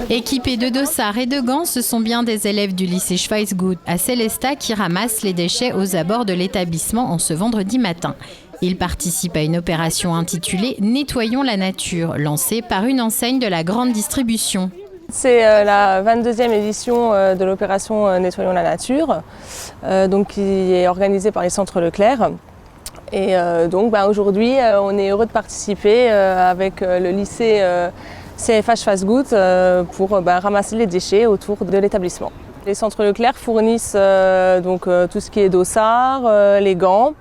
Équipés de dossards et de gants, ce sont bien des élèves du lycée Schweizgut à Sélestat qui ramassent les déchets aux abords de l'établissement en ce vendredi matin. Ils participent à une opération intitulée « Nettoyons la nature », lancée par une enseigne de la grande distribution. C'est la 22e édition de l'opération Nettoyons la nature, qui est organisée par les centres Leclerc. Et aujourd'hui, on est heureux de participer avec le lycée CFH Schweizgut pour ramasser les déchets autour de l'établissement. Les centres Leclerc fournissent tout ce qui est dossard, les gants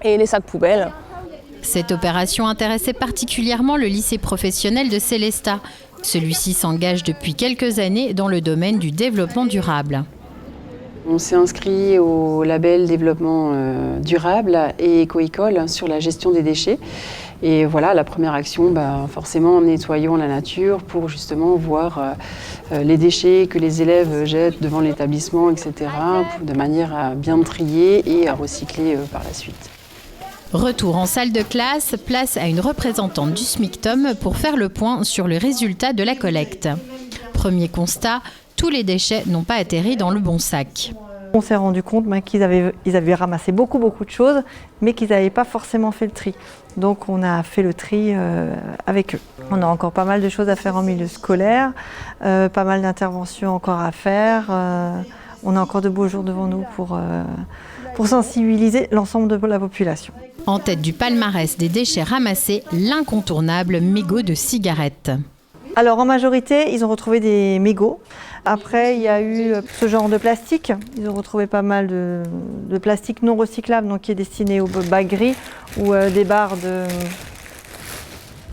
et les sacs poubelles. Cette opération intéressait particulièrement le lycée professionnel de Sélestat. Celui-ci s'engage depuis quelques années dans le domaine du développement durable. On s'est inscrit au label développement durable et éco-école sur la gestion des déchets. Et voilà, la première action, forcément, nettoyons la nature pour justement voir les déchets que les élèves jettent devant l'établissement, etc., de manière à bien trier et à recycler par la suite. Retour en salle de classe, place à une représentante du SMICTOM pour faire le point sur le résultat de la collecte. Premier constat, tous les déchets n'ont pas atterri dans le bon sac. On s'est rendu compte qu'ils avaient ramassé beaucoup de choses, mais qu'ils n'avaient pas forcément fait le tri. Donc on a fait le tri avec eux. On a encore pas mal de choses à faire en milieu scolaire, pas mal d'interventions encore à faire. On a encore de beaux jours devant nous pour sensibiliser l'ensemble de la population. En tête du palmarès des déchets ramassés, l'incontournable mégot de cigarettes. Alors en majorité, ils ont retrouvé des mégots. Après, il y a eu ce genre de plastique. Ils ont retrouvé pas mal de plastique non recyclable, donc qui est destiné aux bacs gris ou des barres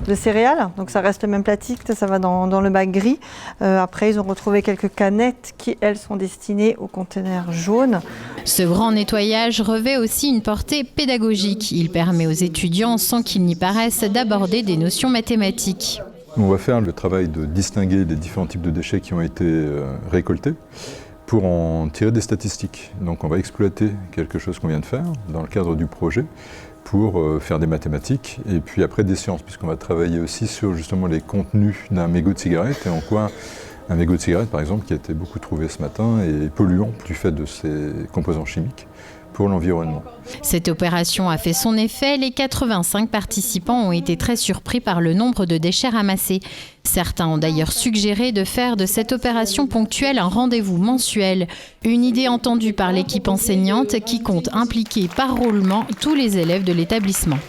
de céréales. Donc ça reste le même plastique, ça va dans le bac gris. Après, ils ont retrouvé quelques canettes qui, elles, sont destinées aux conteneurs jaunes. Ce grand nettoyage revêt aussi une portée pédagogique. Il permet aux étudiants, sans qu'ils n'y paraissent, d'aborder des notions mathématiques. On va faire le travail de distinguer les différents types de déchets qui ont été récoltés pour en tirer des statistiques. Donc on va exploiter quelque chose qu'on vient de faire dans le cadre du projet pour faire des mathématiques et puis après des sciences, puisqu'on va travailler aussi sur justement les contenus d'un mégot de cigarette et en quoi un mégot de cigarette, par exemple, qui a été beaucoup trouvé ce matin, est polluant du fait de ses composants chimiques pour l'environnement. Cette opération a fait son effet. Les 85 participants ont été très surpris par le nombre de déchets ramassés. Certains ont d'ailleurs suggéré de faire de cette opération ponctuelle un rendez-vous mensuel. Une idée entendue par l'équipe enseignante qui compte impliquer par roulement tous les élèves de l'établissement.